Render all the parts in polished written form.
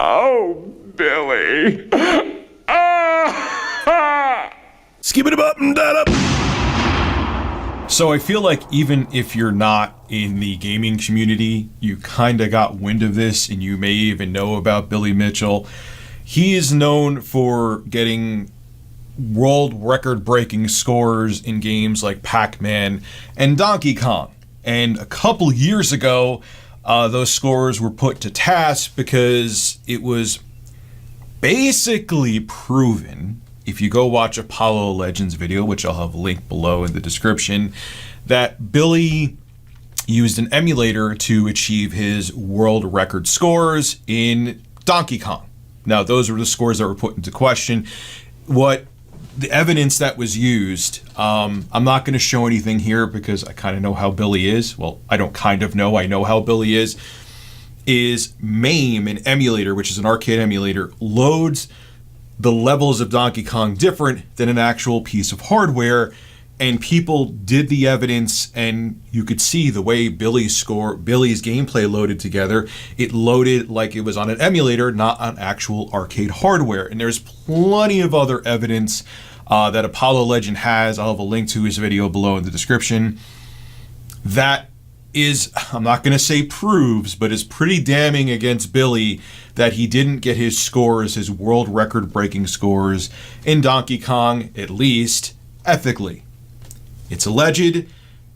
Oh, Billy. Skip it up and that up. So I feel like even if you're not in the gaming community, you kind of got wind of this and you may even know about Billy Mitchell. He is known for getting world record breaking scores in games like Pac-Man and Donkey Kong. And a couple years ago, those scores were put to task because it was basically proven, if you go watch Apollo Legends video, which I'll have linked below in the description, that Billy used an emulator to achieve his world record scores in Donkey Kong. Now, those were the scores that were put into question. What the evidence that was used, I'm not going to show anything here because I kind of know how Billy is. Well, I don't kind of know, I know how Billy is MAME, an emulator, which is an arcade emulator, loads the levels of Donkey Kong different than an actual piece of hardware, and people did the evidence, and you could see the way Billy's gameplay loaded together. It loaded like it was on an emulator, not on actual arcade hardware. And there's plenty of other evidence that Apollo Legend has. I'll have a link to his video below in the description. That is, I'm not going to say proves, but is pretty damning against Billy that he didn't get his scores, his world record breaking scores in Donkey Kong, at least ethically. It's alleged,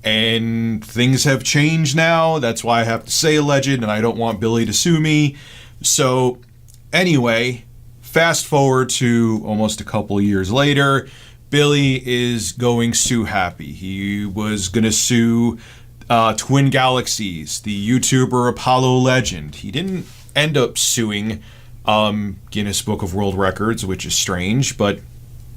and things have changed now. That's why I have to say alleged, and I don't want Billy to sue me. So anyway, fast forward to almost a couple years later, Billy is going sue happy. He was going to sue Twin Galaxies, the YouTuber Apollo Legend. He didn't end up suing Guinness Book of World Records, which is strange, but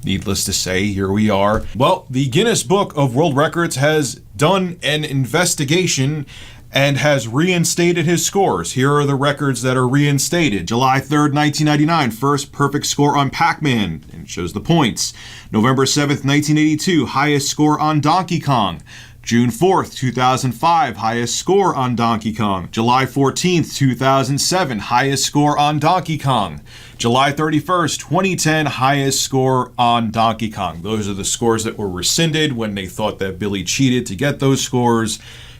needless to say, here we are. Well, the Guinness Book of World Records has done an investigation and has reinstated his scores. Here are the records that are reinstated. July 3rd, 1999, first perfect score on Pac-Man, and it shows the points. November 7th, 1982, highest score on Donkey Kong. June 4th, 2005, highest score on Donkey Kong. July 14th, 2007, highest score on Donkey Kong. July 31st, 2010, highest score on Donkey Kong. Those are the scores that were rescinded when they thought that Billy cheated to get those scores,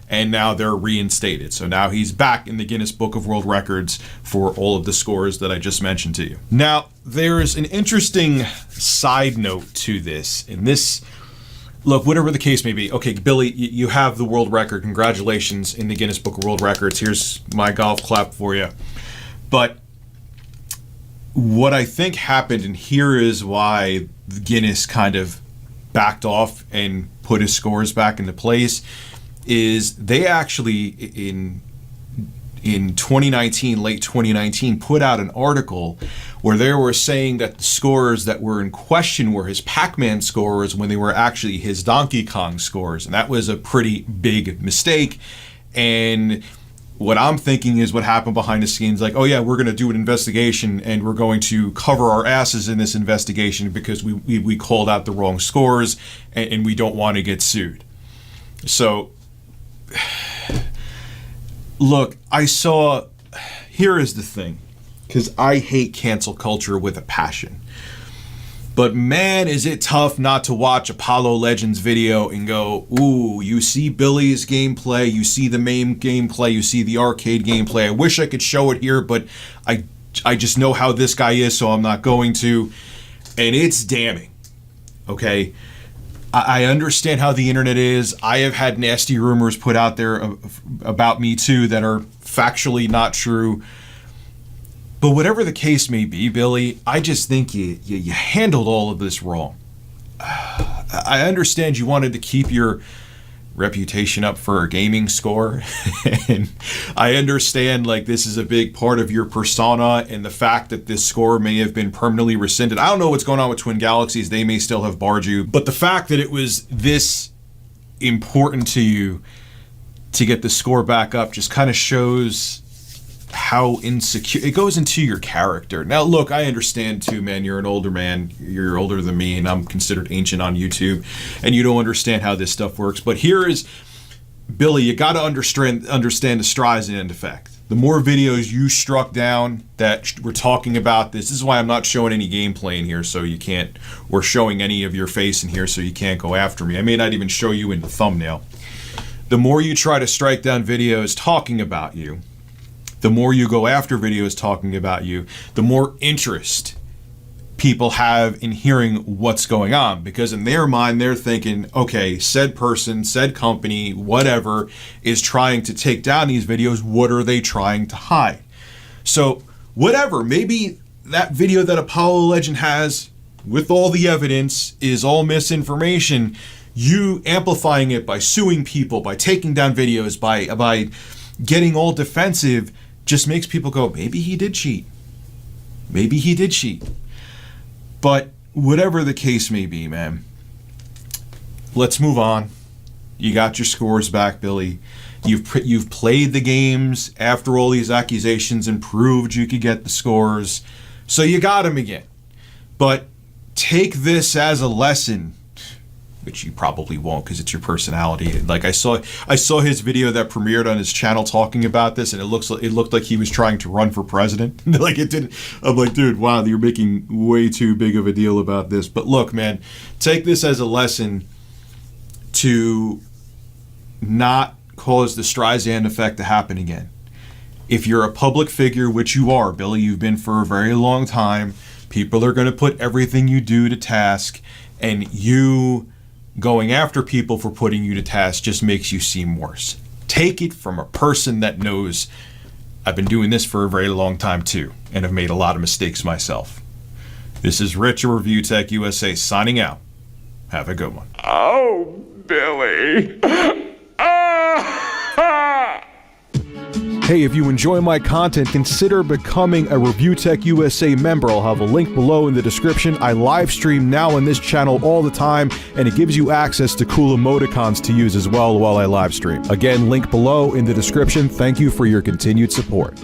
and now they're reinstated. So now he's back in the Guinness Book of World Records for all of the scores that I just mentioned to you. Now, there's an interesting side note to this, and this, look, whatever the case may be. Okay, Billy, you have the world record. Congratulations in the Guinness Book of World Records. Here's my golf clap for you. But what I think happened, and here is why Guinness kind of backed off and put his scores back into place, is they actually, in 2019, late 2019, put out an article where they were saying that the scores that were in question were his Pac-Man scores when they were actually his Donkey Kong scores. And that was a pretty big mistake. And what I'm thinking is what happened behind the scenes, like, oh yeah, we're going to do an investigation and we're going to cover our asses in this investigation because we called out the wrong scores and we don't want to get sued. So, look, here is the thing, because I hate cancel culture with a passion. But man, is it tough not to watch Apollo Legends video and go, ooh, you see Billy's gameplay, you see the MAME gameplay, you see the arcade gameplay. I wish I could show it here, but I just know how this guy is, so I'm not going to. And it's damning, okay? I understand how the internet is. I have had nasty rumors put out there about me too that are factually not true. But whatever the case may be, Billy, I just think you handled all of this wrong. I understand you wanted to keep your reputation up for a gaming score. And I understand, like, this is a big part of your persona, and the fact that this score may have been permanently rescinded. I don't know what's going on with Twin Galaxies. They may still have barred you. But the fact that it was this important to you to get the score back up just kind of shows how insecure it goes into your character. Now, look, I understand too, man. You're an older man. You're older than me, and I'm considered ancient on YouTube, and you don't understand how this stuff works. But here is, Billy, you got to understand the Streisand effect. the more videos you struck down that were talking about this. This is why I'm not showing any gameplay in here, so you can't, or showing any of your face in here, so you can't go after me. I may not even show you in the thumbnail. The more you try to strike down videos talking about you, the more you go after videos talking about you, the more interest people have in hearing what's going on, because in their mind they're thinking, okay, said person, said company, whatever, is trying to take down these videos. What are they trying to hide? So whatever, maybe that video that Apollo Legend has with all the evidence is all misinformation. You amplifying it by suing people, by taking down videos, by getting all defensive, just makes people go, maybe he did cheat. Maybe he did cheat. But whatever the case may be, man, let's move on. You got your scores back, Billy. You've played the games after all these accusations and proved you could get the scores. So you got him again. But take this as a lesson, which you probably won't because it's your personality. Like I saw his video that premiered on his channel talking about this, and it looked like he was trying to run for president. Like it didn't. I'm like, dude, wow, you're making way too big of a deal about this. But look, man, take this as a lesson to not cause the Streisand effect to happen again. If you're a public figure, which you are, Billy, you've been for a very long time, people are going to put everything you do to task, and you going after people for putting you to task just makes you seem worse. Take it from a person that knows I've been doing this for a very long time too, and have made a lot of mistakes myself. This is Rich of Review Tech USA signing out. Have a good one. Oh, Billy. Hey, if you enjoy my content, consider becoming a Review Tech USA member. I'll have a link below in the description. I live stream now on this channel all the time, and it gives you access to cool emoticons to use as well while I live stream. Again, link below in the description. Thank you for your continued support.